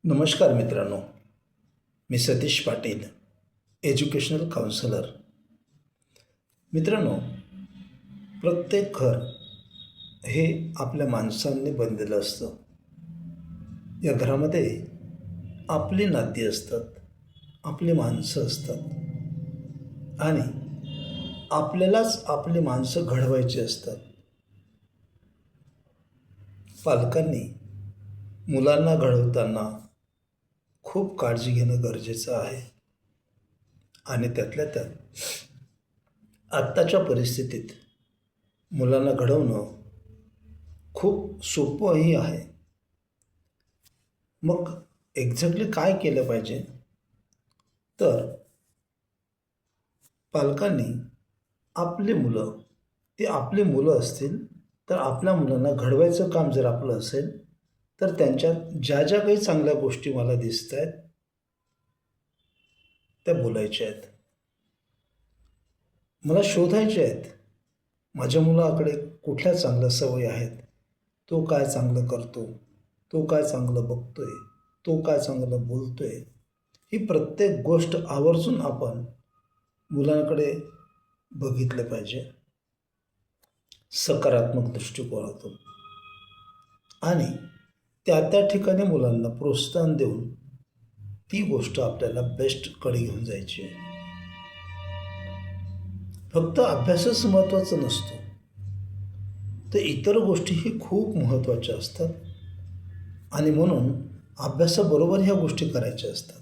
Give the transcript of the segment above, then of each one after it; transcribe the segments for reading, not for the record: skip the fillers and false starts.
नमस्कार मित्रांनो, मी Satish Patil, educational counsellor. मित्रांनो, प्रत्येक घर हे आपल्या माणसांनी बनलेलं असतं. या घरामध्ये आपली नाती असतात, आपली माणसं असतात आणि आपल्यालाच आपली माणसं घडवायची असतात. पालकांनी मुलांना घडवताना खूप काळजी घेणं गरजेचं आहे आणि त्यातल्या त्यात आत्ताच्या परिस्थितीत मुलांना घडवणं खूप सोपंही आहे. मग एक्झॅक्टली काय केलं पाहिजे? तर पालकांनी आपली मुलं, ती आपली मुलं असतील तर आपल्या मुलांना घडवायचं काम जर आपलं असेल तर त्यांच्यात ज्या ज्या काही चांगल्या गोष्टी मला दिसत आहेत त्या बोलायच्या आहेत, मला शोधायच्या आहेत. माझ्या मुलाकडे कुठल्या चांगल्या सवयी आहेत, तो काय चांगलं करतो, तो काय चांगलं बघतोय, तो काय चांगलं बोलतोय. ही प्रत्येक गोष्ट आवर्जून आपण मुलांकडे बघितलं पाहिजे सकारात्मक दृष्टिकोनातून आणि त्या त्या ठिकाणी मुलांना प्रोत्साहन देऊन ती गोष्ट आपल्याला बेस्टकडे घेऊन जायची आहे. फक्त अभ्यासच महत्त्वाचा नसतो, तर इतर गोष्टीही खूप महत्त्वाच्या असतात आणि म्हणून अभ्यासाबरोबर ह्या गोष्टी करायच्या असतात.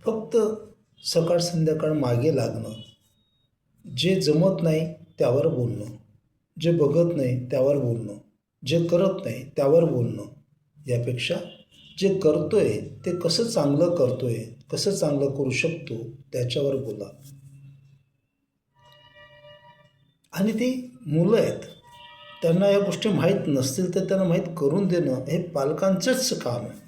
फक्त सकाळ संध्याकाळ मागे लागणं, जे जमत नाही त्यावर बोलणं, जे बघत नाही त्यावर बोलणं, जे करत नाही त्यावर बोलणं, यापेक्षा जे करतोय ते कसं चांगलं करतोय, कसं चांगलं करू शकतो त्याच्यावर बोला. आणि ती मुलं आहेत, त्यांना या गोष्टी माहीत नसतील तर त्यांना माहीत करून देणं हे पालकांचंच काम आहे.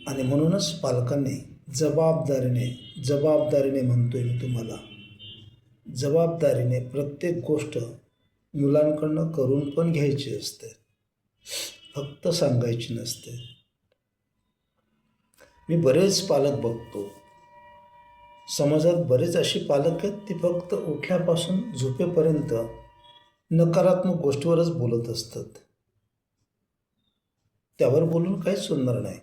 आणि म्हणूनच पालकांनी जबाबदारीने म्हणतोय मी तुम्हाला, जबाबदारीने प्रत्येक गोष्ट मुलांकडनं करून पण घ्यायची असते, फक्त सांगायची नसते. मी बरेच पालक बघतो, समाजात बरेच असे पालक आहेत ते फक्त उठल्यापासून झोपेपर्यंत नकारात्मक गोष्टीवरच बोलत असतात. त्यावर बोलून काहीच सुधारणार नाही.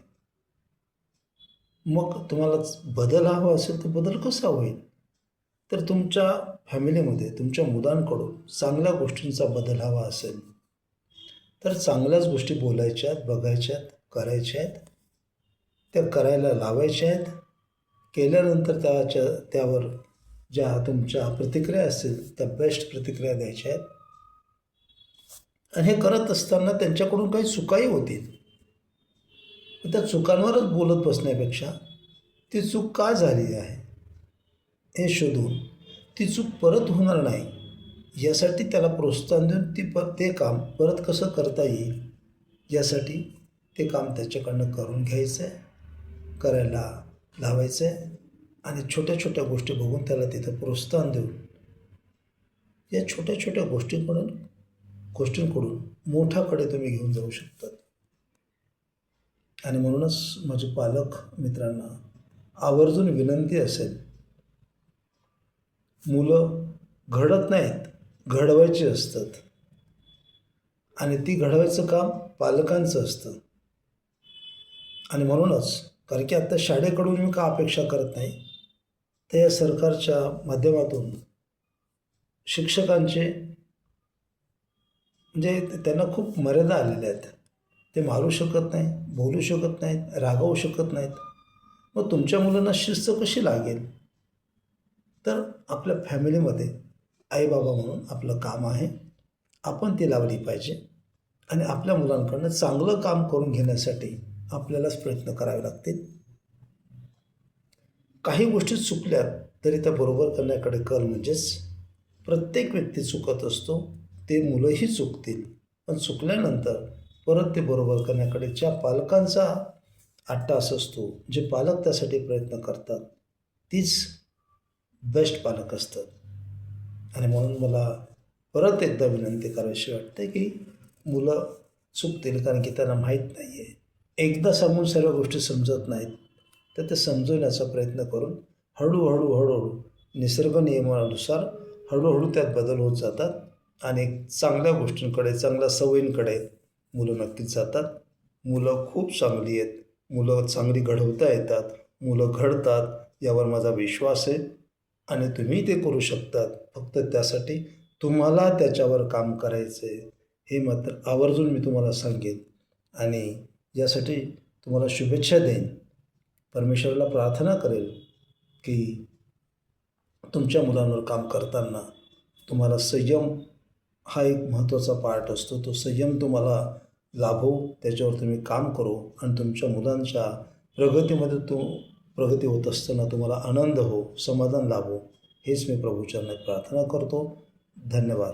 मग तुम्हाला बदल हवा असेल तर बदल कसा होईल? तर तुमच्या फॅमिलीमध्ये तुमच्या मुलांकडून चांगल्या गोष्टींचा बदल हवा असेल तर चांगल्याच गोष्टी बोलायच्या आहेत, बघायच्या आहेत, करायच्या आहेत, त्या करायला लावायच्या आहेत. केल्यानंतर त्यावर ज्या तुमच्या प्रतिक्रिया असतील त्या बेस्ट प्रतिक्रिया द्यायच्या आहेत. आणि हे करत असताना त्यांच्याकडून काही चुकाही होतील, त्या चुकांवरच बोलत बसण्यापेक्षा ती चूक का झाली आहे हे शोधून ती चूक परत होणार नाही यासाठी त्याला प्रोत्साहन देऊन ते काम परत कसं करता येईल यासाठी ते काम त्याच्याकडनं करून घ्यायचं आहे, करायला लावायचं आहे. आणि छोट्या छोट्या गोष्टी बघून त्याला तिथं प्रोत्साहन देऊन या छोट्या छोट्या गोष्टींकडून मोठ्याकडे तुम्ही घेऊन जाऊ शकतात. आणि म्हणूनच माझे पालक मित्रांना आवर्जून विनंती असेल, मुलं घडत नाहीत, घडवायची असतात आणि ती घडवायचं काम पालकांचं असतं. आणि म्हणूनच कारण की आत्ता शाळेकडून मी का अपेक्षा करत नाही, तर या सरकारच्या माध्यमातून शिक्षकांचे म्हणजे त्यांना खूप मर्यादा आलेल्या आहेत. ते मारू शकत नाहीत, बोलू शकत नाहीत, रागावू शकत नाहीत. मग तुमच्या मुलांना शिस्त कशी लागेल? तर आपल्या फॅमिलीमध्ये आईबाबा म्हणून आपलं काम आहे, आपण ती लावली पाहिजे. आणि आपल्या मुलांकडनं चांगलं काम करून घेण्यासाठी आपल्यालाच प्रयत्न करावे लागतील. काही गोष्टी चुकल्या तरी त्या बरोबर करण्याकडे कल, म्हणजेच प्रत्येक व्यक्ती चुकत असतो, ते मुलंही चुकतील, पण चुकल्यानंतर परत ते बरोबर करण्याकडे ज्या पालकांचा अट्टास असतो, जे पालक त्यासाठी प्रयत्न करतात, तीच बेस्ट पालक असतात. आणि म्हणून मला परत एकदा विनंती करावीशी वाटते की मुलं चुकतील, कारण की त्यांना माहीत नाही आहे. एकदा सांगून सर्व गोष्टी समजत नाहीत, तर ते समजवण्याचा प्रयत्न करून हळूहळू निसर्ग नियमानुसार हळूहळू त्यात बदल होत जातात आणि चांगल्या गोष्टींकडे, चांगल्या सवयींकडे मुलं नक्कीच जातात. मुलं खूप चांगली आहेत. मुलं चांगली घडवता येतात. मुलं घडतात यावर माझा विश्वास आहे आणि तुम्ही ते करू शकतात. फक्त त्यासाठी तुम्हाला त्याच्यावर काम करायचं आहे. हे मात्र आवर्जून मी तुम्हाला सांगेन आणि यासाठी तुम्हाला शुभेच्छा देईन. परमेश्वराला प्रार्थना करेल की तुमच्या मुलांवर काम करताना तुम्हाला संयम हा एक महत्त्वाचा पार्ट असतो. तो संयम तुम्हाला लाभो, त्याच्यावर तुम्ही काम करो आणि तुमच्या मुलांच्या प्रगतीमध्ये प्रगती होत असताना तुम्हाला आनंद हो, समाधान लाभो, हेच मी प्रभूचरणी प्रार्थना करतो. धन्यवाद.